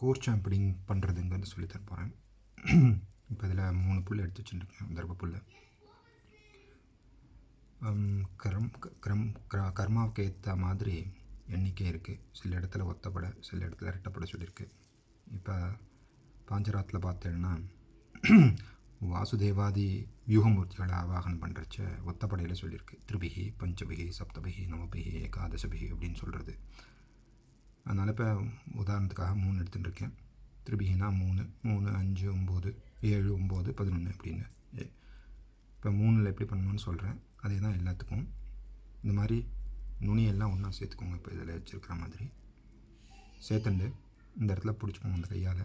கூர்ச்சம் எப்படி பண்ணுறதுங்கிறது சொல்லித்தர போகிறேன். இப்போ இதில் 3 புல் எடுத்து வச்சுருக்கேன், தர்ப புல். கர்மாவுக்கு ஏற்ற மாதிரி எண்ணிக்கை இருக்குது. சில இடத்துல ஒத்தப்படை, சில இடத்துல இரட்டப்படை சொல்லியிருக்கு. இப்போ பாஞ்சராத்தில் பார்த்தேன்னா வாசுதேவாதி வியூகமூர்த்திகளை ஆவாகனம் பண்ணுறச்ச ஒத்தப்படையில் சொல்லியிருக்கு. திரிபிகி, பஞ்சபிகி, சப்தபிகி, நவபிகி, ஏகாதசபிகி அப்படின்னு சொல்கிறது. அதனால் இப்போ உதாரணத்துக்காக 3 எடுத்துகிட்டு இருக்கேன். திரிபிகினா 3, 3, 5, 9, 7, 9, 11 அப்படின்னு. இப்போ 3ல் எப்படி பண்ணணும்னு சொல்கிறேன். அதே தான் எல்லாத்துக்கும். இந்த மாதிரி நுனியெல்லாம் ஒன்றா சேர்த்துக்கோங்க. இப்போ இதில் வச்சுருக்கிற மாதிரி சேர்த்துண்டு இந்த இடத்துல பிடிச்சிக்கோங்க. அந்த கையால்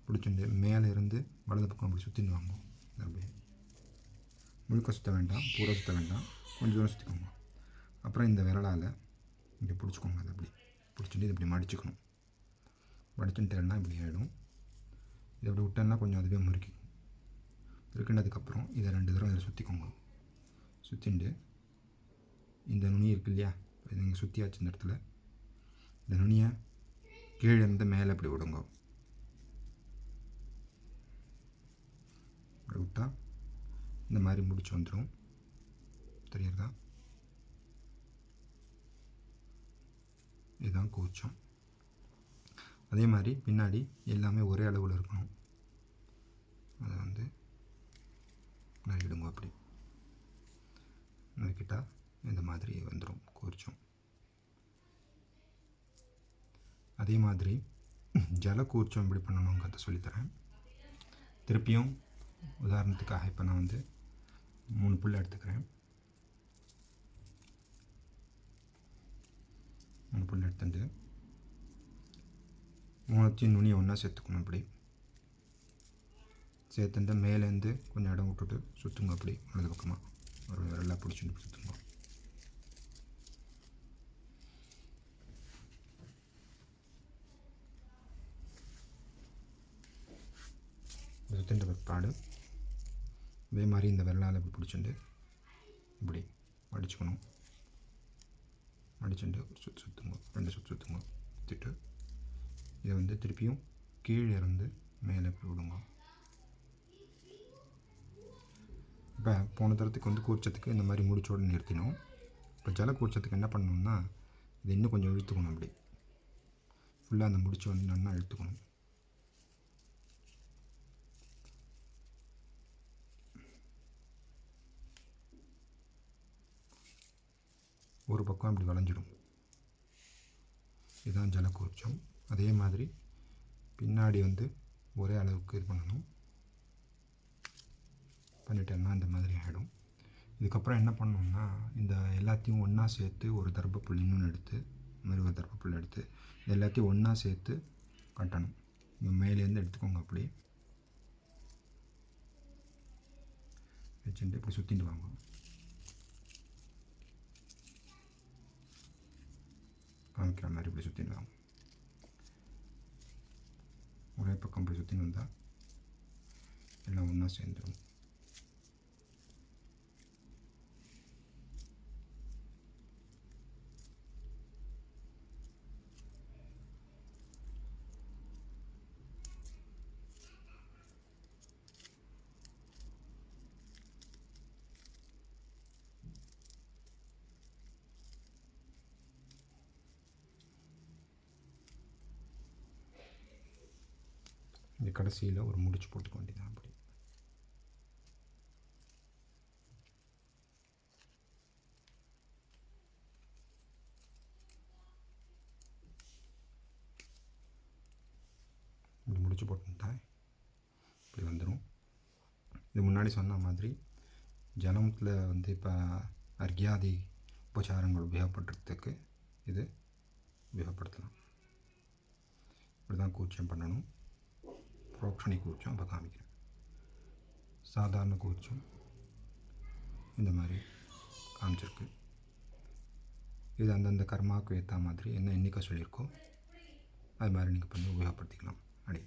பிடிச்சிட்டு மேலே இருந்து வலது பக்கம் அப்படி சுற்றின்னு வாங்குவோம். அப்படியே முழுக்க சுற்ற வேண்டாம், பூரா சுற்ற வேண்டாம், கொஞ்சம் தூரம் சுற்றிக்கோங்க. அப்புறம் இந்த விரலால் இங்கே பிடிச்சிக்கோங்க. அதை அப்படி பிடிச்சிட்டு இது இப்படி மடிச்சுக்கணும். மடிச்சுட்டேன்னா இப்படி ஆகிடும். இதை அப்படி விட்டேன்னா கொஞ்சம் அதுவே முறுக்கிக்கும். முறுக்கினதுக்கப்புறம் இதை 2 தடவை இதில் சுற்றிக்கோங்க. சுற்றிண்டு இந்த நுனி இருக்கு இல்லையா, இது இங்கே சுற்றியாச்சு. இந்த இடத்துல இந்த நுனியை கீழே இருந்து மேலே இப்படி விடுங்க. இப்படி விட்டால் இந்த மாதிரி முடிச்சு வந்துடும். தெரியுறதா? இதுதான் கூச்சம். அதே மாதிரி பின்னாடி எல்லாமே ஒரே அளவில் இருக்கணும். அதை வந்து நறுக்கிடுங்க. அப்படி நறுக்கிட்டால் இந்த மாதிரி வந்துடும் கூச்சம். அதே மாதிரி ஜல கூச்சம் எப்படி பண்ணணுங்கிறத சொல்லித்தரேன். திருப்பியும் உதாரணத்துக்காக இப்போ நான் வந்து 3 புல் எடுத்துக்கிறேன். 3 புல் எடுத்துட்டு 3 நுனியை ஒன்றா சேர்த்துக்கணும். அப்படி சேர்த்துட்டு மேலேருந்து கொஞ்சம் இடம் விட்டுட்டு சுற்றுங்க. அப்படி வலது பக்கமாக ஒரு விரலாக பிடிச்சிட்டு சுற்றுங்க. சுற்றின்ற பிற்பாடு இதே மாதிரி இந்த விரலால் இப்படி பிடிச்சிட்டு இப்படி மடிச்சுக்கணும். மடிச்சுட்டு சுற்றுங்க. 2 சுற்றுங்க. சுற்றிட்டு இதை வந்து திருப்பியும் கீழே இருந்து மேலே இப்படி விடுங்க. இப்போ போன தரத்துக்கு வந்து கூச்சத்துக்கு இந்த மாதிரி முடிச்சோடு நிறுத்தினோம். இப்போ ஜல கூச்சத்துக்கு என்ன பண்ணணும்னா இது இன்னும் கொஞ்சம் இழுத்துக்கணும். அப்படி ஃபுல்லாக அந்த முடிச்சு வந்து நல்லா இழுத்துக்கணும். ஒரு பக்கம் இப்படி வளைஞ்சிடும். இதுதான் ஜலக்கூச்சம். அதே மாதிரி பின்னாடி வந்து ஒரே அளவுக்கு இது பண்ணணும். பண்ணிட்டேன்னா இந்த மாதிரி ஆகிடும். இதுக்கப்புறம் என்ன பண்ணணும்னா இந்த எல்லாத்தையும் ஒன்றா சேர்த்து ஒரு தர்ப புல் இன்னொன்று எடுத்து, இந்த மாதிரி ஒரு தர்ப புல் எடுத்து இது எல்லாத்தையும் ஒன்றா சேர்த்து கட்டணும். இங்கே மேலேருந்து எடுத்துக்கோங்க. அப்படி வச்சுட்டு இப்படி சுற்றிட்டு வாங்க. காமிக்கிற மாதிரி இப்படி சுற்றிட்டு வாங்க. ஒரே பக்கம் இப்படி சுற்றின்னு வந்தால் எல்லாம் ஒன்றா சேர்ந்துடும். இந்த கடைசியில் ஒரு முடிச்சு போட்டுக்க வேண்டியதான். அப்படி இப்படி முடிச்சு போட்டுட்டா இப்படி வந்துடும். இது முன்னாடி சொன்ன மாதிரி ஜலத்தில் வந்து இப்போ அர்க்யாதி உபச்சாரங்கள் உபயோகப்படுறதுக்கு இது உபயோகப்படுத்தலாம். இப்படி தான் கூச்சம் பண்ணணும். புரோக்ஷணி கூச்சம் இப்போ காமிக்கிறேன். சாதாரண கூச்சம் இந்த மாதிரி காமிச்சிருக்கு. இது அந்தந்த கர்மாவுக்கு ஏற்ற மாதிரி என்ன எண்ணிக்கை சொல்லியிருக்கோ அது மாதிரி நீங்கள் பண்ணி உபயோகப்படுத்திக்கலாம். அப்படி